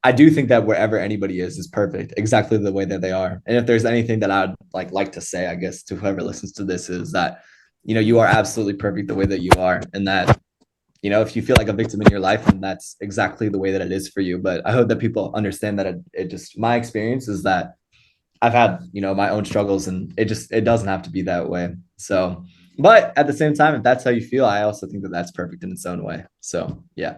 I do think that wherever anybody is perfect, exactly the way that they are. And if there's anything that I'd like to say, I guess, to whoever listens to this is that, you are absolutely perfect the way that you are. And that, if you feel like a victim in your life, then that's exactly the way that it is for you. But I hope that people understand that it just, my experience is that I've had, my own struggles, and it doesn't have to be that way. So, but at the same time, if that's how you feel, I also think that that's perfect in its own way. So, yeah.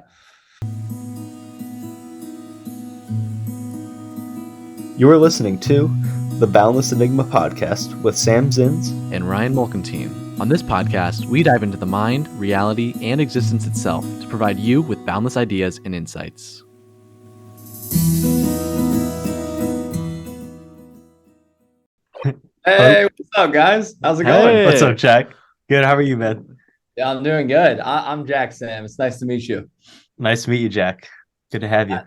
You're listening to the Boundless Enigma Podcast with Sam Zins and Ryan Mulkentine. On this podcast, we dive into the mind, reality, and existence itself to provide you with boundless ideas and insights. Hey, what's up, guys? How's it going? Hey. What's up, Jack? Good. How are you, man? Yeah, I'm doing good. I'm Jack, Sam. It's nice to meet you. Nice to meet you, Jack. Good to have you.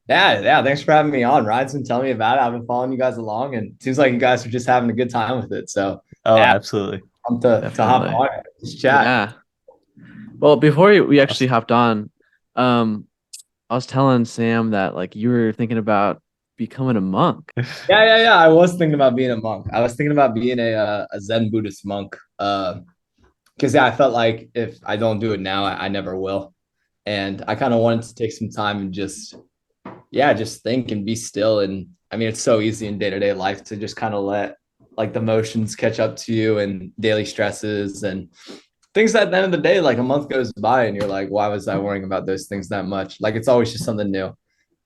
Yeah. Thanks for having me on. Ryan's been telling me about it. I've been following you guys along, and it seems like you guys are just having a good time with it. So, absolutely. I'm to hop on this chat. Yeah. Well, before we actually hopped on, I was telling Sam that you were thinking about becoming a monk. Yeah. I was thinking about being a monk. I was thinking about being a Zen Buddhist monk. Because I felt like if I don't do it now, I never will. And I kind of wanted to take some time and just think and be still. And I mean, it's so easy in day-to-day life to just kind of let the motions catch up to you and daily stresses and things that at the end of the day, a month goes by and you're like, why was I worrying about those things that much? It's always just something new.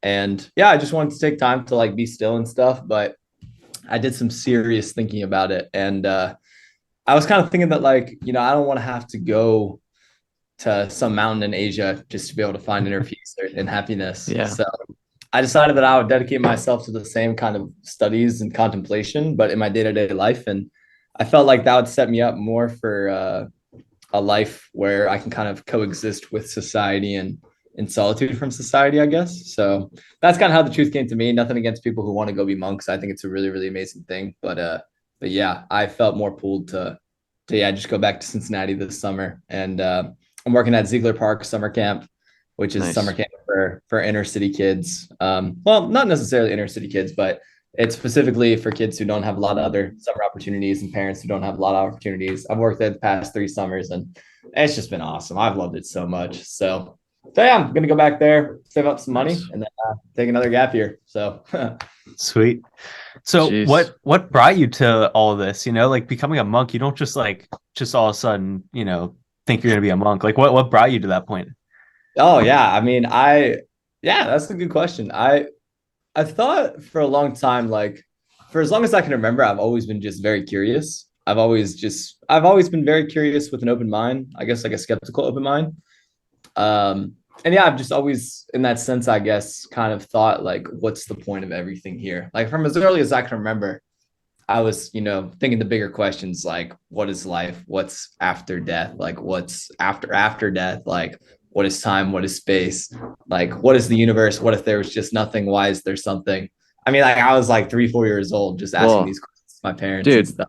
And I just wanted to take time to be still and stuff, but I did some serious thinking about it. And I was kind of thinking that I don't want to have to go to some mountain in Asia just to be able to find inner peace and happiness. Yeah. So I decided that I would dedicate myself to the same kind of studies and contemplation, but in my day-to-day life. And I felt like that would set me up more for a life where I can kind of coexist with society and in solitude from society, I guess. So that's kind of how the truth came to me. Nothing against people who want to go be monks. I think it's a really, really amazing thing. But yeah, I felt more pulled to just go back to Cincinnati this summer. And I'm working at Ziegler Park Summer Camp, which is summer camp for inner city kids. Well, not necessarily inner city kids, but it's specifically for kids who don't have a lot of other summer opportunities and parents who don't have a lot of opportunities. I've worked there the past 3 summers and it's just been awesome. I've loved it so much. So yeah, I'm going to go back there, save up some money, and then take another gap year. So sweet. So what brought you to all of this? Becoming a monk, you don't just all of a sudden, think you're going to be a monk. What brought you to that point? Oh yeah. I mean, that's a good question. I thought for a long time, for as long as I can remember, I've always been just very curious. I've always been very curious with an open mind, I guess, a skeptical open mind. And yeah, I've just always, in that sense, I guess, kind of thought what's the point of everything here? From as early as I can remember, I was, thinking the bigger questions, what is life? What's after death? What's after death? What is time? What is space? What is the universe? What if there was just nothing? Why is there something? I mean, I was 3-4 years old, just asking these questions to my parents. Dude, and stuff.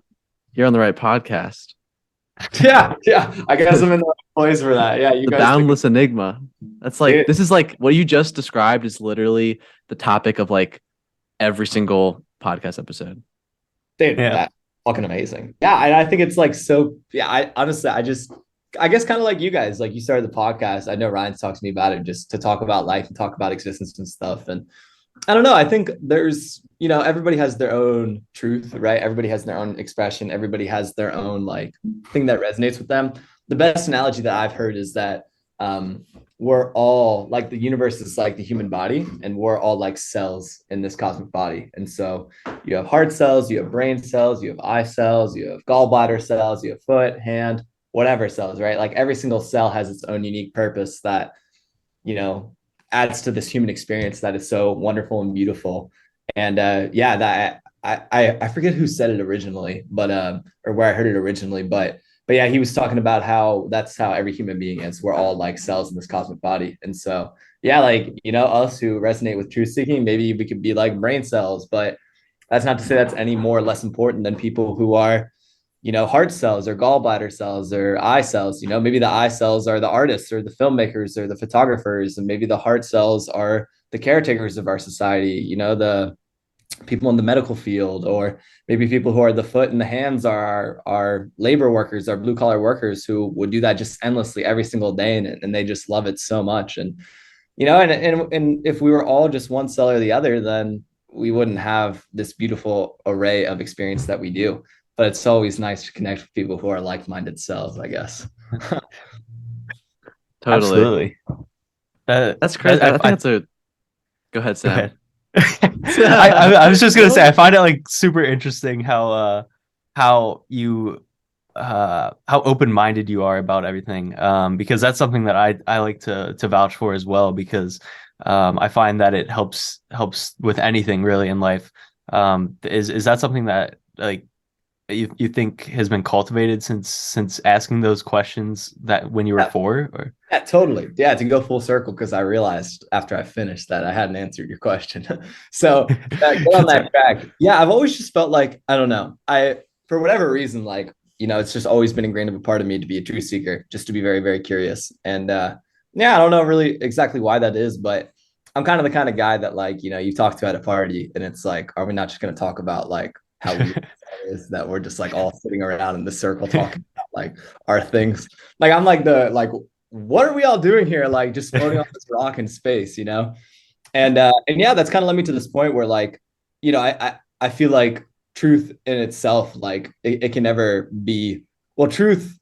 You're on the right podcast. Yeah. I guess I'm in the right place for that. Yeah, the Boundless Enigma. That's this is what you just described is literally the topic of every single podcast episode. Dude, that's fucking amazing. Yeah, and I think it's so. Yeah, I honestly, I guess kind of like you guys, you started the podcast. I know Ryan's talked to me about it just to talk about life and talk about existence and stuff. And I don't know. I think there's, everybody has their own truth, right? Everybody has their own expression. Everybody has their own thing that resonates with them. The best analogy that I've heard is that we're all the universe is the human body, and we're all cells in this cosmic body. And so you have heart cells, you have brain cells, you have eye cells, you have gallbladder cells, you have foot, hand, whatever cells, right? Every single cell has its own unique purpose that, adds to this human experience that is so wonderful and beautiful. And that I forget who said it originally, but or where I heard it originally, but yeah, he was talking about how that's how every human being is. We're all cells in this cosmic body. And so yeah, us who resonate with truth seeking, maybe we could be brain cells, but that's not to say that's any more or less important than people who are heart cells or gallbladder cells or eye cells. Maybe the eye cells are the artists or the filmmakers or the photographers, and maybe the heart cells are the caretakers of our society, the people in the medical field, or maybe people who are the foot and the hands are our labor workers, our blue collar workers who would do that just endlessly every single day, and they just love it so much. And and if we were all just one cell or the other, then we wouldn't have this beautiful array of experience that we do. But it's always nice to connect with people who are like-minded cells, I guess. Totally. Absolutely. That's crazy. I think that's a. Go ahead, Sam. Go ahead. I was just gonna say, I find it like super interesting how you how open-minded you are about everything, because that's something that I like to vouch for as well, because I find that it helps with anything really in life. Is that something that like you think has been cultivated since asking those questions that when you were 4? Or yeah, totally. Yeah, to go full circle, because I realized after I finished that I hadn't answered your question. So go on that track. Yeah, I've always just felt like, I don't know, for whatever reason, like, it's just always been ingrained of a part of me to be a truth seeker, just to be very, very curious. And yeah, I don't know really exactly why that is, but I'm kind of the kind of guy that, like, you talk to at a party, and it's like, are we not just going to talk about like how we is that we're just like all sitting around in the circle talking about like our things? Like, I'm like what are we all doing here? Like, just floating on this rock in space, And yeah, that's kind of led me to this point where, like, I feel like truth in itself, like it can never be, well, truth,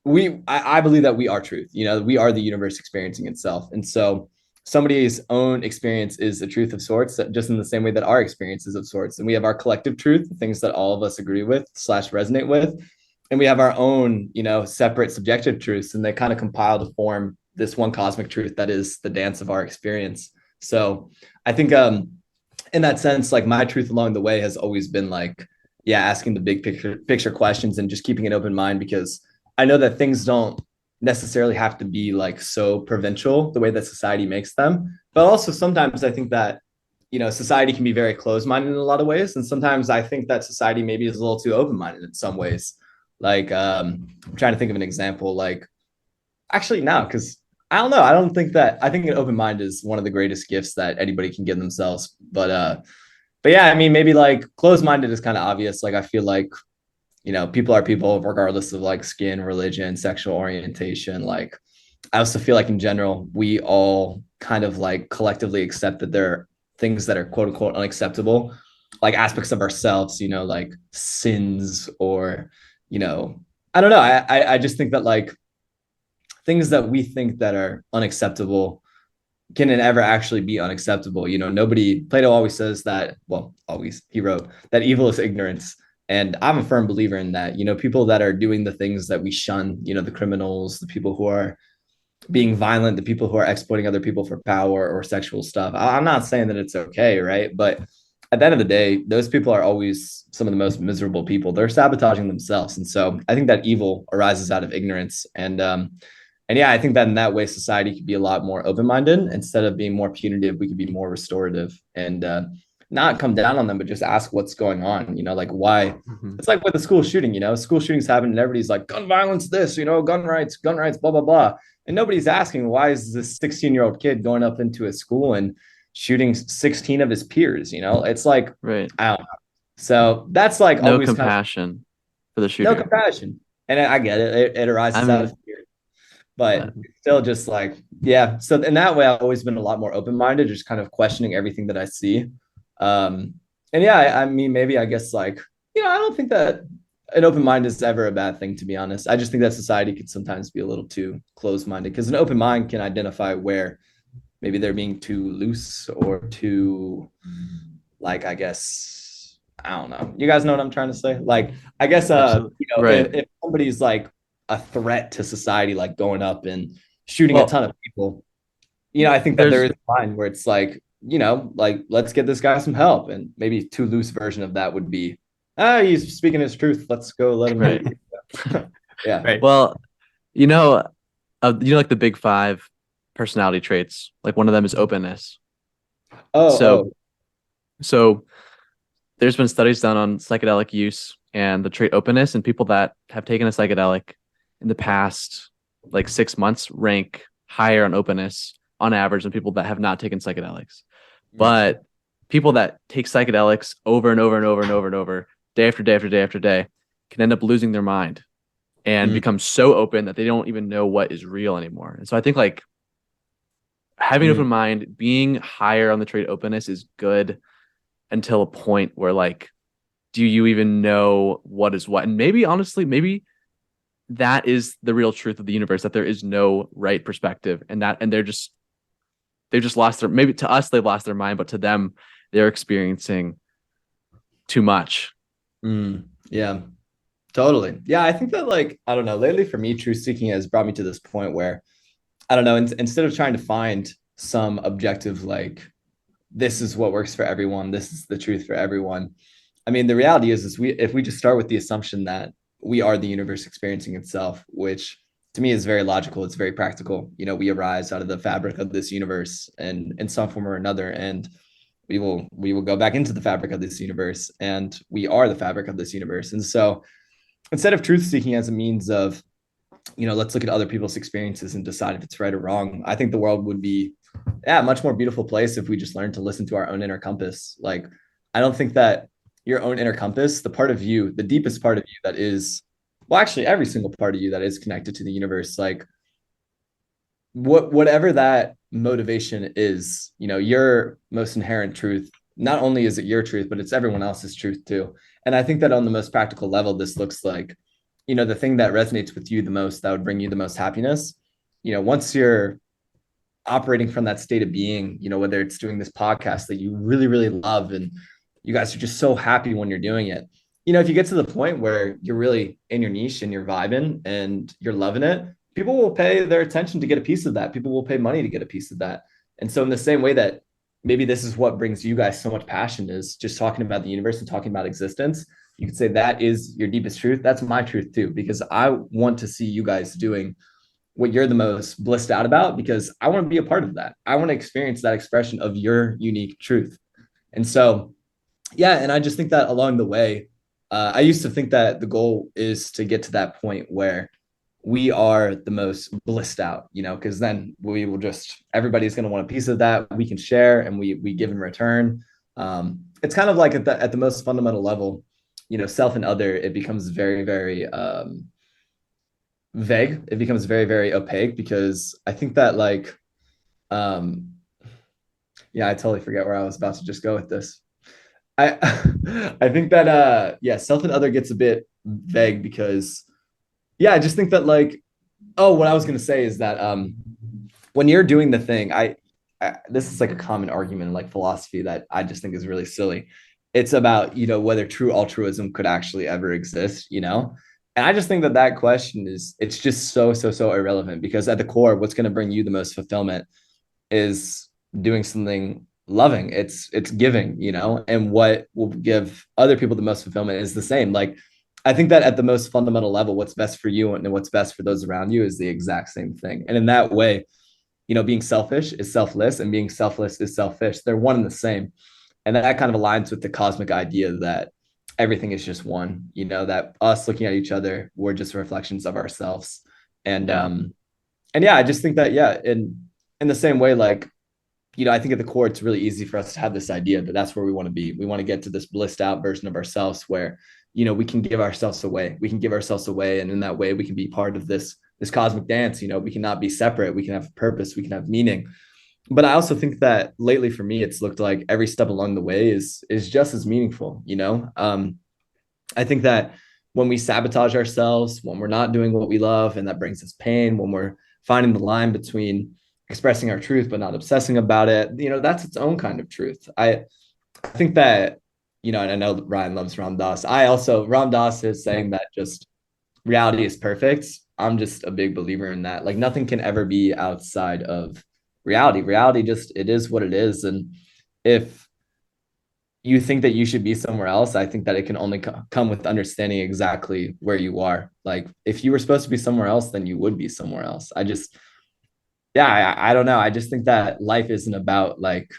I believe that we are truth. We are the universe experiencing itself. And so somebody's own experience is a truth of sorts, just in the same way that our experience is of sorts. And we have our collective truth, things that all of us agree with / resonate with. And we have our own, separate subjective truths, and they kind of compile to form this one cosmic truth that is the dance of our experience. So I think in that sense, like, my truth along the way has always been like, yeah, asking the big picture questions and just keeping an open mind, because I know that things don't necessarily have to be like so provincial the way that society makes them. But also sometimes I think that, society can be very closed-minded in a lot of ways. And sometimes I think that society maybe is a little too open-minded in some ways. Like, I'm trying to think of an example, like, actually, no, because I don't know. I think an open mind is one of the greatest gifts that anybody can give themselves. But yeah, I mean, maybe like closed-minded is kind of obvious. Like, I feel like, people are people regardless of like skin, religion, sexual orientation. Like, I also feel like in general, we all kind of like collectively accept that there are things that are quote unquote unacceptable, like aspects of ourselves, like sins, or, I don't know. I just think that, like, things that we think that are unacceptable can never actually be unacceptable. Plato always says that, well, always, he wrote that evil is ignorance. And I'm a firm believer in that. People that are doing the things that we shun, the criminals, the people who are being violent, the people who are exploiting other people for power or sexual stuff. I'm not saying that it's okay, right? But at the end of the day, those people are always some of the most miserable people. They're sabotaging themselves. And so I think that evil arises out of ignorance. And yeah, I think that in that way, society could be a lot more open-minded. Instead of being more punitive, we could be more restorative, and not come down on them, but just ask what's going on, like, why. It's like with the school shooting, school shootings happen and everybody's like, gun violence, this, gun rights, blah, blah, blah. And nobody's asking, why is this 16-year-old kid going up into a school and shooting 16 of his peers? It's like, right. I don't know. So that's like no always compassion for the shooter. No compassion. And I get it. It arises out of fear. But still, just like, yeah. So in that way, I've always been a lot more open-minded, just kind of questioning everything that I see. And yeah, I mean, maybe, I guess, like, I don't think that an open mind is ever a bad thing, to be honest. I just think that society could sometimes be a little too closed-minded, because an open mind can identify where maybe they're being too loose or too, like, I guess, I don't know. You guys know what I'm trying to say? Like, I guess, right. if somebody's like a threat to society, like going up and shooting a ton of people, I think that there is a line where it's like, like, let's get this guy some help. And maybe too loose version of that would be, he's speaking his truth, let's go let him right. Yeah. Right. Well, like the big 5 personality traits, like one of them is openness. So there's been studies done on psychedelic use and the trait openness, and people that have taken a psychedelic in the past like 6 months rank higher on openness on average than people that have not taken psychedelics. But people that take psychedelics over and over and over and over and over, day after day after day after day, can end up losing their mind and become so open that they don't even know what is real anymore. And so I think like having an open mind, being higher on the trait of openness is good until a point where like, do you even know what is what? And maybe honestly, maybe that is the real truth of the universe, that there is no right perspective, and they've just lost their, maybe to us they've lost their mind, but to them they're experiencing too much. Yeah, totally. Yeah, I think that like, I don't know, lately for me, truth seeking has brought me to this point where, I don't know, instead of trying to find some objective, like, this is what works for everyone, this is the truth for everyone. I mean, the reality is if we just start with the assumption that we are the universe experiencing itself, which to me is very logical, it's very practical. You know, we arise out of the fabric of this universe and in some form or another, and we will go back into the fabric of this universe, and we are the fabric of this universe. And so instead of truth seeking as a means of, you know, let's look at other people's experiences and decide if it's right or wrong, I think the world would be a much more beautiful place if we just learned to listen to our own inner compass. Like, I don't think that your own inner compass, the part of you, the deepest part of you that is, well, actually every single part of you that is connected to the universe, like whatever that motivation is, you know, your most inherent truth, not only is it your truth, but it's everyone else's truth too. And I think that on the most practical level, this looks like, you know, the thing that resonates with you the most, that would bring you the most happiness. You know, once you're operating from that state of being, you know, whether it's doing this podcast that you really, really love and you guys are just so happy when you're doing it. You know, if you get to the point where you're really in your niche and you're vibing and you're loving it, people will pay their attention to get a piece of that. People will pay money to get a piece of that. And so in the same way that maybe this is what brings you guys so much passion, is just talking about the universe and talking about existence, you could say that is your deepest truth. That's my truth too, because I want to see you guys doing what you're the most blissed out about, because I want to be a part of that. I want to experience that expression of your unique truth. And so, yeah, and I just think that along the way, I used to think that the goal is to get to that point where we are the most blissed out, you know, because then we will just, everybody's going to want a piece of that we can share and we give in return. It's kind of like at the most fundamental level, you know, self and other, it becomes very, very vague. It becomes very, very opaque, because I think that like, yeah, I totally forget where I was about to just go with this. I I think that yeah, self and other gets a bit vague because, yeah, I just think that like, oh, what I was gonna say is that when you're doing the thing, I this is like a common argument in like philosophy that I just think is really silly. It's about, you know, whether true altruism could actually ever exist, you know? And I just think that that question is, it's just so irrelevant, because at the core, what's going to bring you the most fulfillment is doing something loving. It's giving, you know, and what will give other people the most fulfillment is the same. Like, I think that at the most fundamental level, what's best for you and what's best for those around you is the exact same thing. And in that way, you know, being selfish is selfless and being selfless is selfish. They're one and the same. And that kind of aligns with the cosmic idea that everything is just one, you know, that us looking at each other, we're just reflections of ourselves. And yeah, I just think that, yeah, in the same way, like, you know, I think at the core, it's really easy for us to have this idea that that's where we want to be. We want to get to this blissed out version of ourselves where, you know, we can give ourselves away. We can give ourselves away. And in that way, we can be part of this cosmic dance. You know, we cannot be separate. We can have purpose. We can have meaning. But I also think that lately for me, it's looked like every step along the way is just as meaningful. You know, I think that when we sabotage ourselves, when we're not doing what we love, and that brings us pain, when we're finding the line between expressing our truth but not obsessing about it, you know, that's its own kind of truth. I think that, you know, and I know that Ryan loves Ram Dass. Ram Dass is saying that just reality is perfect. I'm just a big believer in that. Like, nothing can ever be outside of reality. Reality just, it is what it is. And if you think that you should be somewhere else, I think that it can only come with understanding exactly where you are. Like, if you were supposed to be somewhere else, then you would be somewhere else. I don't know. I just think that life isn't about like,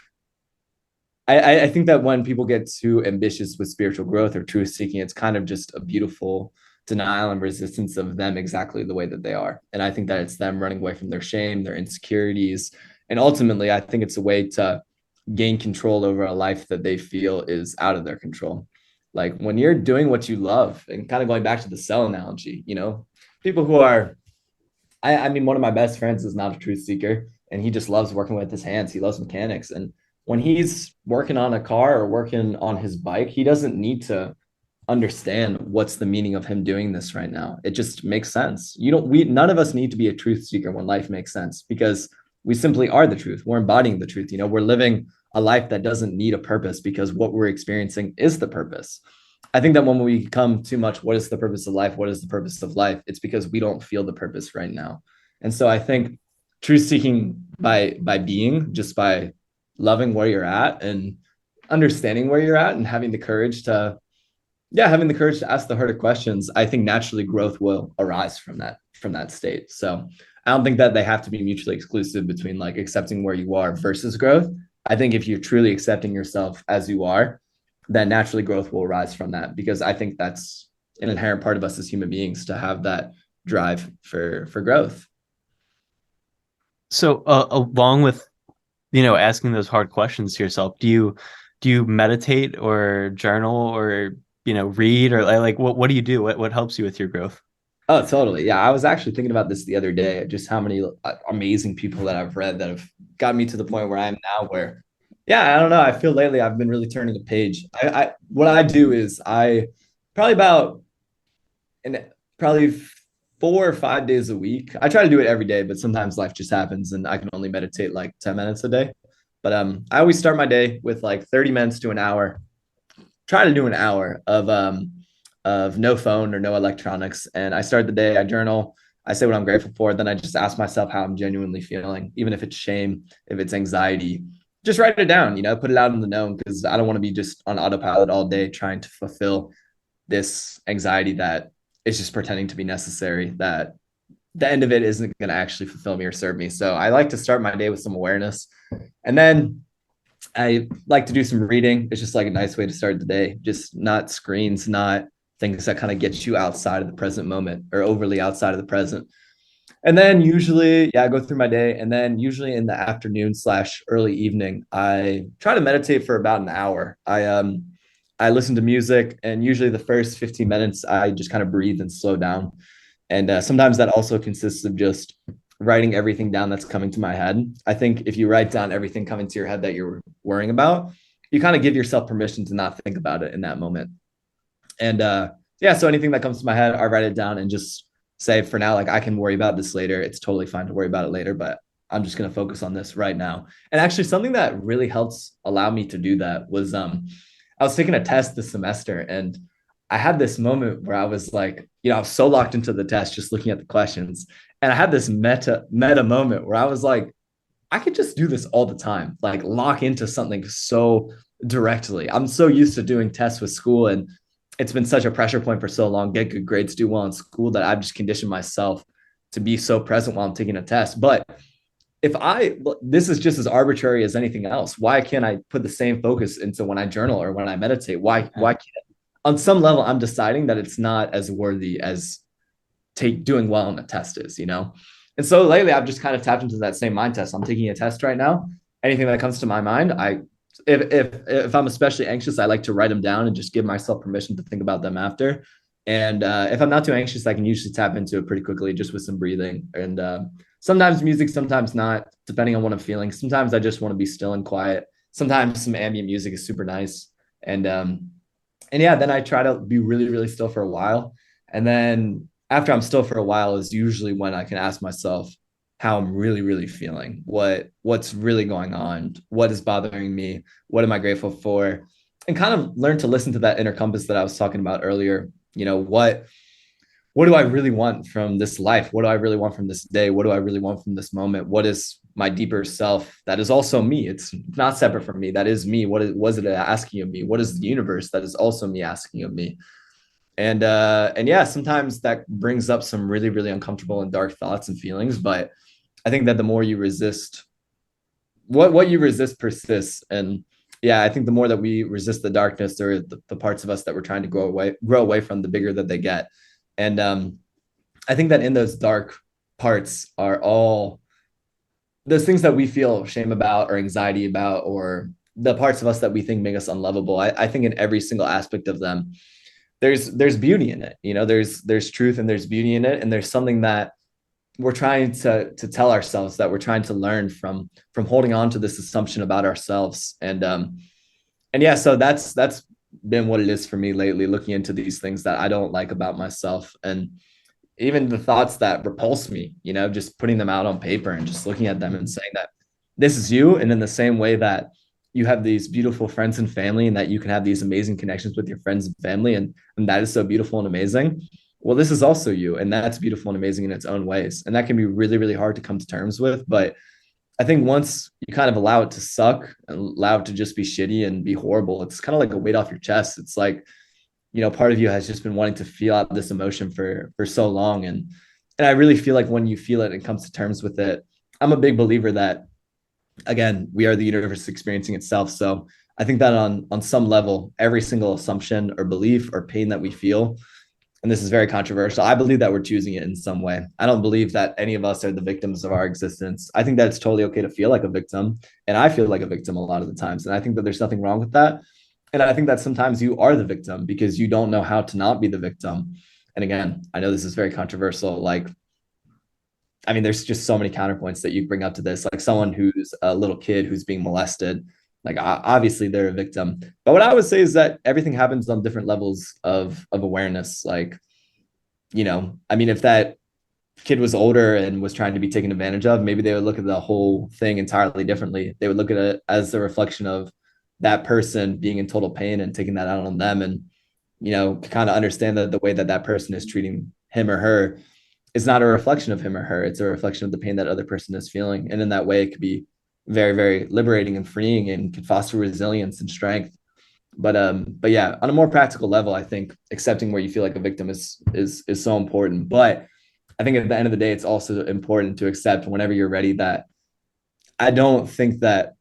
I think that when people get too ambitious with spiritual growth or truth seeking, it's kind of just a beautiful denial and resistance of them exactly the way that they are. And I think that it's them running away from their shame, their insecurities, And ultimately, I think it's a way to gain control over a life that they feel is out of their control. Like when you're doing what you love, and kind of going back to the cell analogy, people who are, I mean, one of my best friends is not a truth seeker, and he just loves working with his hands. He loves mechanics. And when he's working on a car or working on his bike, he doesn't need to understand what's the meaning of him doing this right now. It just makes sense. None of us need to be a truth seeker when life makes sense, because we simply are the truth. We're embodying the truth. We're living a life that doesn't need a purpose, because what we're experiencing is the purpose. I think that when we become too much, what is the purpose of life? What is the purpose of life? It's because we don't feel the purpose right now. And so I think truth seeking by being, just by loving where you're at and understanding where you're at and having the courage to ask the harder questions, I think naturally growth will arise from that state. So I don't think that they have to be mutually exclusive between like accepting where you are versus growth. I think if you're truly accepting yourself as you are, then naturally growth will arise from that, because I think that's an inherent part of us as human beings, to have that drive for growth. So along with, asking those hard questions to yourself, do you meditate or journal or, read, or like what do you do? What helps you with your growth? Oh, totally. Yeah. I was actually thinking about this the other day, just how many amazing people that I've read that have gotten me to the point where I am now, where, yeah, I don't know. I feel lately I've been really turning a page. What I do is I probably about, and probably 4 or 5 days a week. I try to do it every day, but sometimes life just happens and I can only meditate like 10 minutes a day. But I always start my day with like 30 minutes to an hour. Try to do an hour of no phone or no electronics. And I start the day, I journal, I say what I'm grateful for. Then I just ask myself how I'm genuinely feeling, even if it's shame, if it's anxiety, just write it down, put it out in the known, because I don't want to be just on autopilot all day trying to fulfill this anxiety that is just pretending to be necessary, that the end of it isn't going to actually fulfill me or serve me. So I like to start my day with some awareness. And then I like to do some reading. It's just like a nice way to start the day, just not screens, not things that kind of get you outside of the present moment or overly outside of the present. And then usually, I go through my day, and then usually in the afternoon / early evening, I try to meditate for about an hour. I listen to music, and usually the first 15 minutes, I just kind of breathe and slow down. And sometimes that also consists of just writing everything down that's coming to my head. I think if you write down everything coming to your head that you're worrying about, you kind of give yourself permission to not think about it in that moment. And so anything that comes to my head, I write it down and just say, for now, like, I can worry about this later. It's totally fine to worry about it later, but I'm just going to focus on this right now. And actually something that really helps allow me to do that was I was taking a test this semester, and I had this moment where I was like, I was so locked into the test, just looking at the questions. And I had this meta moment where I was like, I could just do this all the time, like lock into something so directly. I'm so used to doing tests with school, and it's been such a pressure point for so long, get good grades, do well in school, that I've just conditioned myself to be so present while I'm taking a test. But this is just as arbitrary as anything else. Why can't I put the same focus into when I journal or when I meditate? Why can't, on some level, I'm deciding that it's not as worthy as doing well on a test is, And so lately I've just kind of tapped into that same mind test. I'm taking a test right now. Anything that comes to my mind, if I'm especially anxious, I like to write them down and just give myself permission to think about them after. And if I'm not too anxious, I can usually tap into it pretty quickly, just with some breathing. And sometimes music, sometimes not, depending on what I'm feeling. Sometimes I just want to be still and quiet. Sometimes some ambient music is super nice. And then I try to be really, really still for a while. And then after I'm still for a while is usually when I can ask myself how I'm really, really feeling, what's really going on, what is bothering me, what am I grateful for, and kind of learn to listen to that inner compass that I was talking about earlier. What do I really want from this life? What do I really want from this day? What do I really want from this moment? What is my deeper self that is also me? It's not separate from me. That is me. What was it asking of me? What is the universe that is also me asking of me? And sometimes that brings up some really, really uncomfortable and dark thoughts and feelings. But I think that the more you resist, what you resist persists. And I think the more that we resist the darkness or the parts of us that we're trying to grow away from, the bigger that they get. And I think that in those dark parts are all those things that we feel shame about or anxiety about, or the parts of us that we think make us unlovable, I think in every single aspect of them, there's beauty in it. There's truth and there's beauty in it. And there's something that we're trying to tell ourselves, that we're trying to learn from holding on to this assumption about ourselves. And yeah, so that's been what it is for me lately, looking into these things that I don't like about myself, and even the thoughts that repulse me, just putting them out on paper and just looking at them and saying that this is you. And in the same way that you have these beautiful friends and family, and that you can have these amazing connections with your friends and family, and that is so beautiful and amazing. Well, this is also you, and that's beautiful and amazing in its own ways. And that can be really, really hard to come to terms with. But I think once you kind of allow it to suck and allow it to just be shitty and be horrible, it's kind of like a weight off your chest. It's like, part of you has just been wanting to feel out this emotion for so long. And I really feel like when you feel it and comes to terms with it, I'm a big believer that, again, we are the universe experiencing itself. So I think that on some level, every single assumption or belief or pain that we feel, and this is very controversial, I believe that we're choosing it in some way. I don't believe that any of us are the victims of our existence. I think that it's totally okay to feel like a victim. And I feel like a victim a lot of the times. And I think that there's nothing wrong with that. And I think that sometimes you are the victim because you don't know how to not be the victim. And again, I know this is very controversial. Like, I mean, there's just so many counterpoints that you bring up to this. Like someone who's a little kid who's being molested, like obviously they're a victim. But what I would say is that everything happens on different levels of awareness. Like, I mean, if that kid was older and was trying to be taken advantage of, maybe they would look at the whole thing entirely differently. They would look at it as a reflection of that person being in total pain and taking that out on them. And, kind of understand that the way that that person is treating him or her is not a reflection of him or her. It's a reflection of the pain that other person is feeling. And in that way, it could be very, very liberating and freeing and can foster resilience and strength. But yeah, on a more practical level, I think accepting where you feel like a victim is so important. But I think at the end of the day, it's also important to accept whenever you're ready that I do think that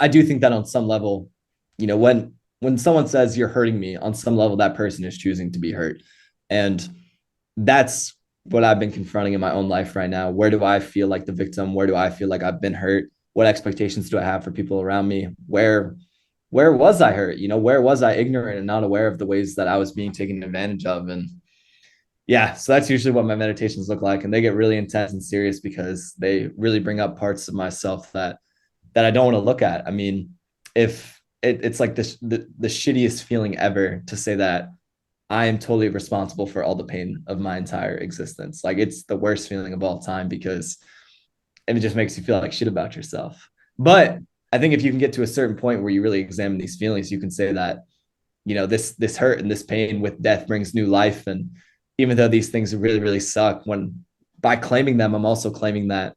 on some level, when someone says you're hurting me, on some level, that person is choosing to be hurt. And that's what I've been confronting in my own life right now. Where do I feel like the victim? Where do I feel like I've been hurt? What expectations do I have for people around me? Where was I hurt? Where was I ignorant and not aware of the ways that I was being taken advantage of? And yeah, so that's usually what my meditations look like. And they get really intense and serious because they really bring up parts of myself that I don't want to look at. I mean, if it's like the shittiest feeling ever to say that I am totally responsible for all the pain of my entire existence. Like, it's the worst feeling of all time because it just makes you feel like shit about yourself. But I think if you can get to a certain point where you really examine these feelings, you can say that, this hurt and this pain with death brings new life. And even though these things really, really suck, when by claiming them, I'm also claiming that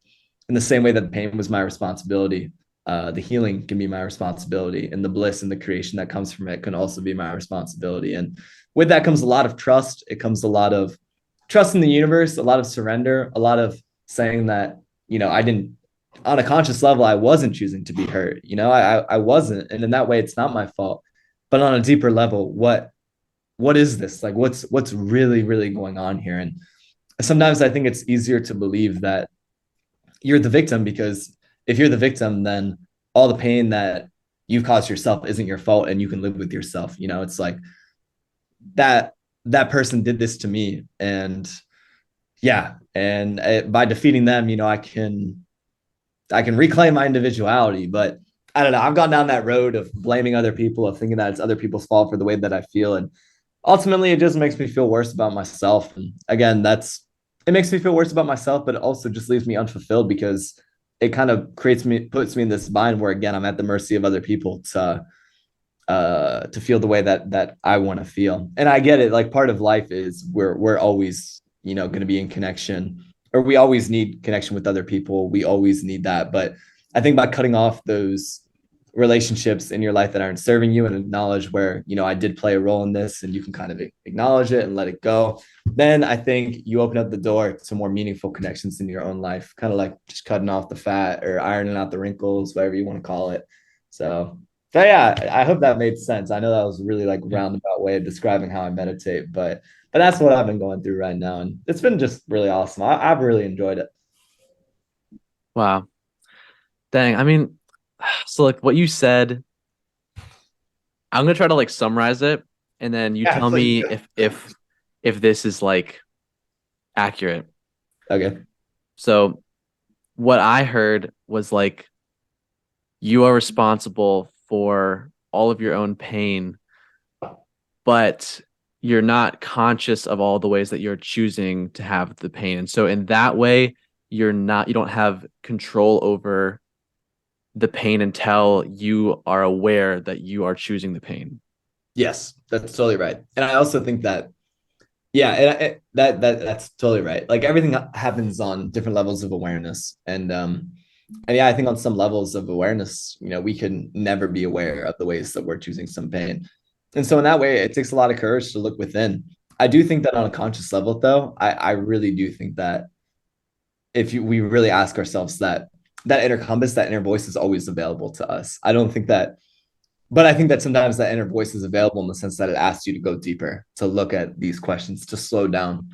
in the same way that the pain was my responsibility, the healing can be my responsibility, and the bliss and the creation that comes from it can also be my responsibility. And with that comes a lot of trust. It comes a lot of trust in the universe, a lot of surrender, a lot of saying that, I didn't, on a conscious level, I wasn't choosing to be hurt. I wasn't. And in that way, it's not my fault. But on a deeper level, what is this? Like, what's really, really going on here? And sometimes I think it's easier to believe that you're the victim, because if you're the victim, then all the pain that you've caused yourself isn't your fault and you can live with yourself. It's like that person did this to me, and yeah, and by defeating them, I can reclaim my individuality. But I don't know, I've gone down that road of blaming other people, of thinking that it's other people's fault for the way that I feel, and ultimately it just makes me feel worse about myself. And again, it makes me feel worse about myself, but it also just leaves me unfulfilled because it kind of puts me in this bind where, again, I'm at the mercy of other people to feel the way that I want to feel. And I get it. Like, part of life is we're always, going to be in connection, or we always need connection with other people. We always need that. But I think by cutting off those relationships in your life that aren't serving you, and acknowledge where, I did play a role in this, and you can kind of acknowledge it and let it go, then I think you open up the door to more meaningful connections in your own life, kind of like just cutting off the fat or ironing out the wrinkles, whatever you want to call it. So yeah, I hope that made sense. I know that was really like roundabout way of describing how I meditate, but that's what I've been going through right now. And it's been just really awesome. I've really enjoyed it. Wow. Dang, I mean, so like what you said, I'm gonna try to like summarize it, and then you Yeah, tell please. me if this is like accurate. Okay. So what I heard was like you are responsible for all of your own pain, but you're not conscious of all the ways that you're choosing to have the pain. And so in that way, you don't have control over the pain until you are aware that you are choosing the pain. Yes, that's totally right. And I also think that, yeah, that's totally right. Like everything happens on different levels of awareness, and yeah, I think on some levels of awareness, we can never be aware of the ways that we're choosing some pain, and so in that way, it takes a lot of courage to look within. I do think that on a conscious level, though, I really do think that if we really ask ourselves that inner compass, that inner voice is always available to us. I don't think that, but I think that sometimes that inner voice is available in the sense that it asks you to go deeper, to look at these questions, to slow down.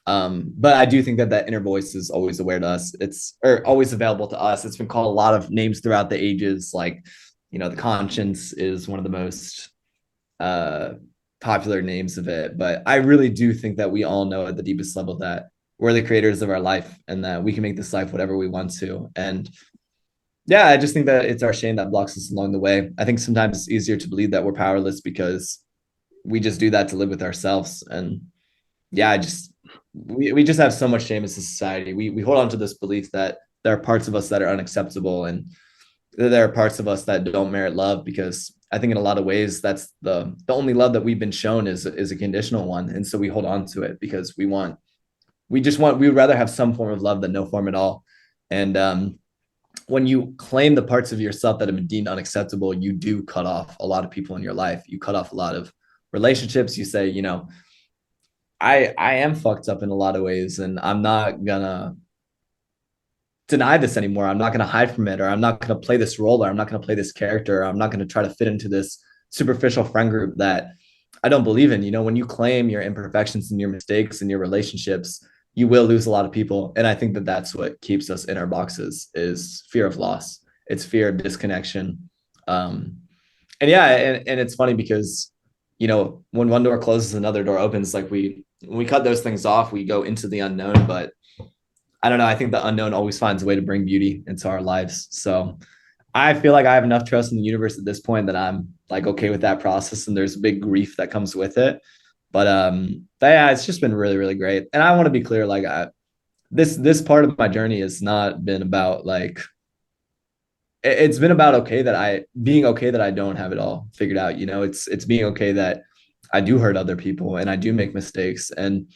But I do think that that inner voice is always aware to us. It's or always available to us. It's been called a lot of names throughout the ages. Like, the conscience is one of the most uh, popular names of it. But I really do think that we all know at the deepest level that we're the creators of our life and that we can make this life whatever we want to. And yeah, I just think that it's our shame that blocks us along the way. I think sometimes it's easier to believe that we're powerless because we just do that to live with ourselves. And yeah, we just have so much shame as a society. We hold on to this belief that there are parts of us that are unacceptable and there are parts of us that don't merit love, because I think in a lot of ways that's the only love that we've been shown is a conditional one. And so we hold on to it because we would rather have some form of love than no form at all. And when you claim the parts of yourself that have been deemed unacceptable, you do cut off a lot of people in your life. You cut off a lot of relationships. You say, I am fucked up in a lot of ways, and I'm not gonna deny this anymore. I'm not gonna hide from it, or I'm not gonna play this role, or I'm not gonna play this character, or I'm not gonna try to fit into this superficial friend group that I don't believe in. When you claim your imperfections and your mistakes and your relationships, you will lose a lot of people. And I think that that's what keeps us in our boxes is fear of loss. It's fear of disconnection. And yeah, and it's funny because, when one door closes, another door opens. Like when we cut those things off, we go into the unknown, but I don't know. I think the unknown always finds a way to bring beauty into our lives. So I feel like I have enough trust in the universe at this point that I'm like okay with that process, and there's big grief that comes with it. But yeah, it's just been really, really great. And I want to be clear, like this part of my journey has not been about like it's been about being okay that I don't have it all figured out. It's being okay that I do hurt other people and I do make mistakes, and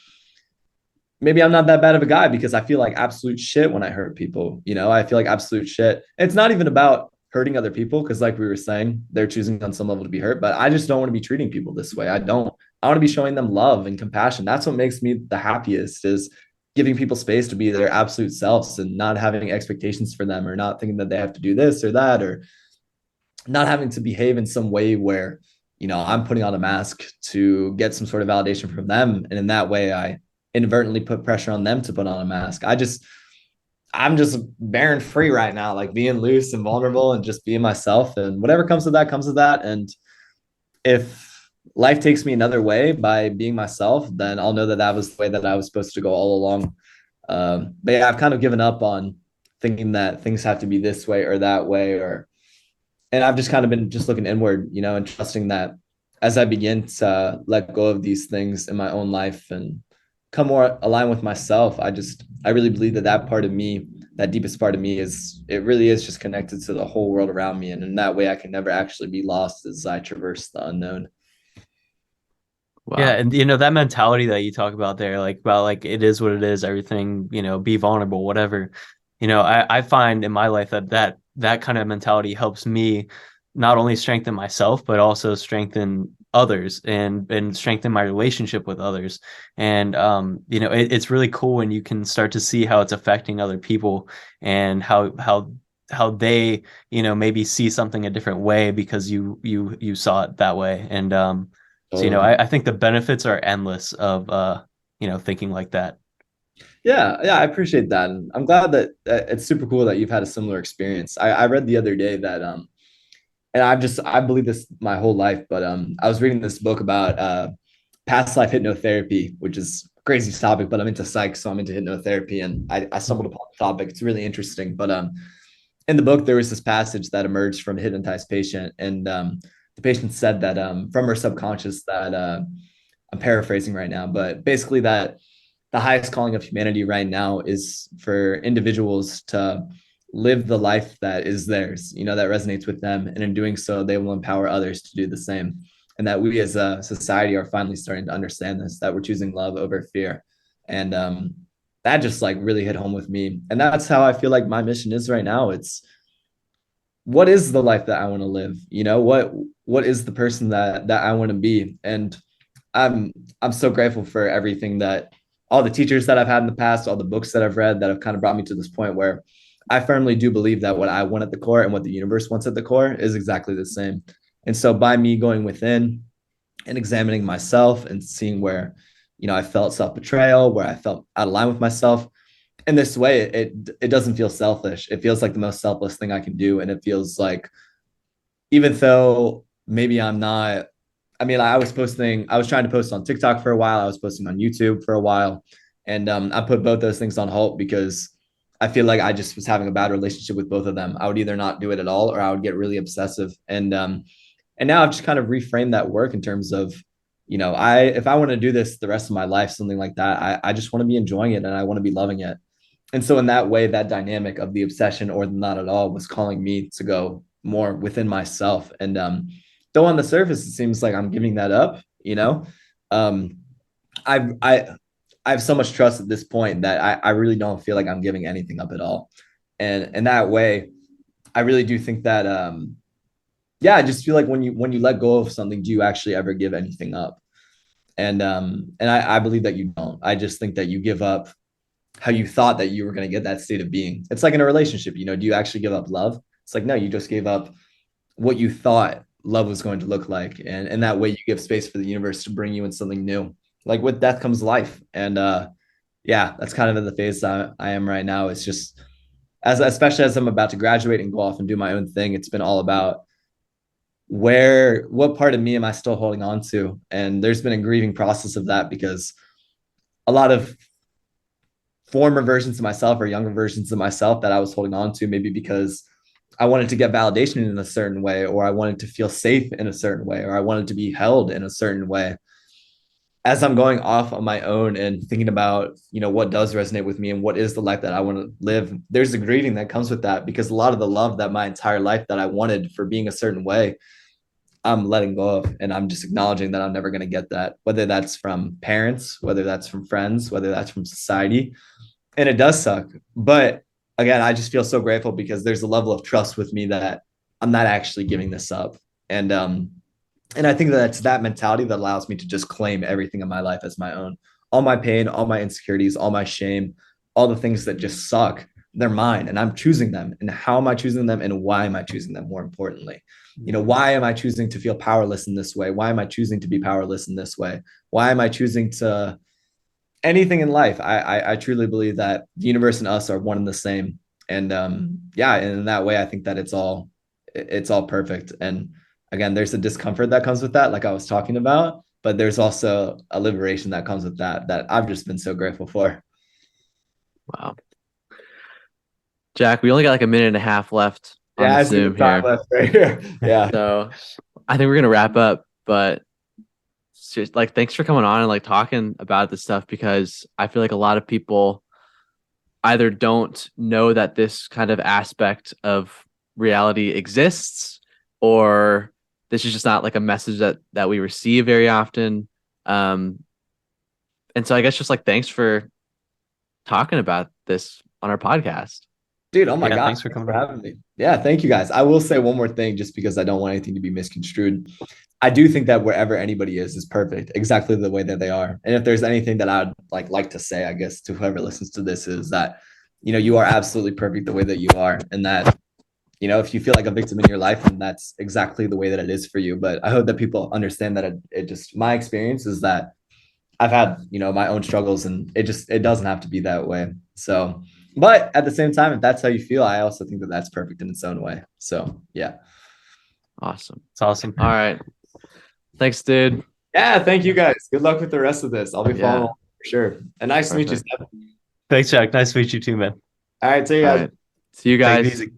maybe I'm not that bad of a guy because I feel like absolute shit when I hurt people. I feel like absolute shit. It's not even about hurting other people because, like we were saying, they're choosing on some level to be hurt. But I just don't want to be treating people this way. I don't. I want to be showing them love and compassion. That's what makes me the happiest, is giving people space to be their absolute selves and not having expectations for them, or not thinking that they have to do this or that, or not having to behave in some way where, I'm putting on a mask to get some sort of validation from them. And in that way, I inadvertently put pressure on them to put on a mask. I'm just bearing free right now, like being loose and vulnerable and just being myself, and whatever comes with that comes with that. And if life takes me another way by being myself, then I'll know that that was the way that I was supposed to go all along. But yeah, I've kind of given up on thinking that things have to be this way or that way, and I've just kind of been just looking inward, and trusting that as I begin to let go of these things in my own life and come more aligned with myself, I really believe that part of me, that deepest part of me, it really is just connected to the whole world around me. And in that way, I can never actually be lost as I traverse the unknown. Wow. Yeah, and that mentality that you talk about there, like about like it is what it is, everything, be vulnerable, whatever. I find in my life that kind of mentality helps me not only strengthen myself, but also strengthen others and strengthen my relationship with others. And it's really cool when you can start to see how it's affecting other people and how they, maybe see something a different way because you saw it that way. And so, Totally. I think the benefits are endless of thinking like that. Yeah, I appreciate that. And I'm glad that it's super cool that you've had a similar experience. I read the other day that and I believe this my whole life, but I was reading this book about past life hypnotherapy, which is a crazy topic, but I'm into psych, so I'm into hypnotherapy, and I stumbled upon the topic. It's really interesting. But in the book, there was this passage that emerged from a hypnotized patient, and the patient said that from her subconscious that I'm paraphrasing right now, but basically that the highest calling of humanity right now is for individuals to live the life that is theirs, that resonates with them. And in doing so, they will empower others to do the same. And that we as a society are finally starting to understand this, that we're choosing love over fear. And that just like really hit home with me. And that's how I feel like my mission is right now. It's what is the life that I want to live? What is the person that I want to be? And I'm so grateful for everything that all the teachers that I've had in the past, all the books that I've read that have kind of brought me to this point where I firmly do believe that what I want at the core and what the universe wants at the core is exactly the same. And so by me going within and examining myself and seeing where, I felt self-betrayal, where I felt out of line with myself, in this way, it doesn't feel selfish. It feels like the most selfless thing I can do. And it feels like, even though maybe I'm not, I mean, I was trying to post on TikTok for a while. I was posting on YouTube for a while. And I put both those things on hold because I feel like I just was having a bad relationship with both of them. I would either not do it at all or I would get really obsessive. And now I've just kind of reframed that work in terms of, if I want to do this the rest of my life, something like that, I just want to be enjoying it and I want to be loving it. And so in that way, that dynamic of the obsession or the not at all was calling me to go more within myself. And though on the surface, it seems like I'm giving that up, um, I have so much trust at this point that I really don't feel like I'm giving anything up at all. And in that way, I really do think that, I just feel like when you let go of something, do you actually ever give anything up? And I believe that you don't. I just think that you give up how you thought that you were going to get that state of being. It's like in a relationship, do you actually give up love? It's like, no, you just gave up what you thought love was going to look like. And that way you give space for the universe to bring you in something new. Like with death comes life. And that's kind of in the phase I am right now. It's just especially as I'm about to graduate and go off and do my own thing, it's been all about what part of me am I still holding on to? And there's been a grieving process of that because a lot of former versions of myself or younger versions of myself that I was holding on to, maybe because I wanted to get validation in a certain way, or I wanted to feel safe in a certain way, or I wanted to be held in a certain way. As I'm going off on my own and thinking about, what does resonate with me and what is the life that I want to live, there's a grieving that comes with that because a lot of the love that my entire life that I wanted for being a certain way, I'm letting go of. And I'm just acknowledging that I'm never going to get that, whether that's from parents, whether that's from friends, whether that's from society. And it does suck. But again, I just feel so grateful because there's a level of trust with me that I'm not actually giving this up. And I think that it's that mentality that allows me to just claim everything in my life as my own. All my pain, all my insecurities, all my shame, all the things that just suck, they're mine and I'm choosing them. And how am I choosing them and why am I choosing them more importantly? Why am I choosing to feel powerless in this way? Why am I choosing to be powerless in this way? Why am I choosing to anything in life? I truly believe that the universe and us are one and the same. And and in that way, I think that it's all perfect. And again, there's a discomfort that comes with that, like I was talking about, but there's also a liberation that comes with that I've just been so grateful for. Wow. Jack, we only got like a minute and a half left on the Zoom here. Left right here. Yeah. So I think we're gonna wrap up, but just like thanks for coming on and like talking about this stuff because I feel like a lot of people either don't know that this kind of aspect of reality exists or this is just not like a message that we receive very often. And so I guess just like thanks for talking about this on our podcast. Dude, oh my God. Thanks for coming, for having me. Yeah, thank you guys. I will say one more thing just because I don't want anything to be misconstrued. I do think that wherever anybody is perfect, exactly the way that they are. And if there's anything that I'd like to say, I guess, to whoever listens to this is that, you are absolutely perfect the way that you are. And that, if you feel like a victim in your life, then that's exactly the way that it is for you. But I hope that people understand that it just, my experience is that I've had, my own struggles, and it doesn't have to be that way. So, but at the same time, if that's how you feel, I also think that that's perfect in its own way. So, yeah. Awesome. It's awesome. All right. Thanks, dude. Yeah. Thank you guys. Good luck with the rest of this. I'll be following Yeah. along for sure. And nice to meet you, Perfect. Steph. Thanks, Jack. Nice to meet you too, man. All right. See you All guys. right. See you Take it guys. easy.